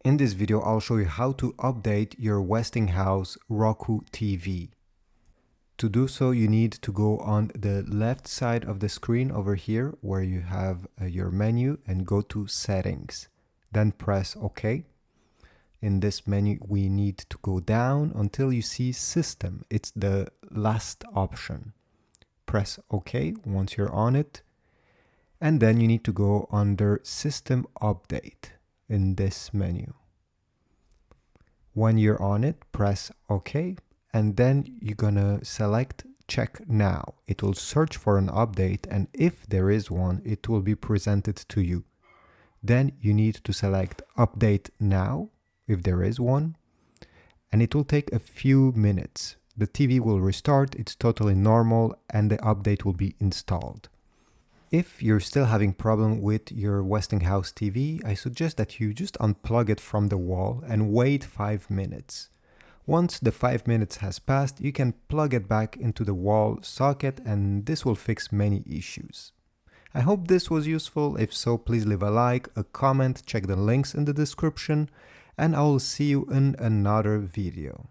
In this video, I'll show you how to update your Westinghouse Roku TV. To do so, you need to go on the left side of the screen over here where you have your menu and go to Settings. Then press OK. In this menu, we need to go down until you see System. It's the last option. Press OK once you're on it. And then you need to go under System Update in this menu. When you're on it, press OK, and then you're gonna select Check Now. It will search for an update, and if there is one, it will be presented to you. Then you need to select Update Now, if there is one, and it will take a few minutes. The TV will restart, it's totally normal, and the update will be installed. If you're still having problem with your Westinghouse TV, I suggest that you just unplug it from the wall and wait 5 minutes. Once the 5 minutes has passed, you can plug it back into the wall socket and this will fix many issues. I hope this was useful. If so, please leave a like, a comment, check the links in the description, and I will see you in another video.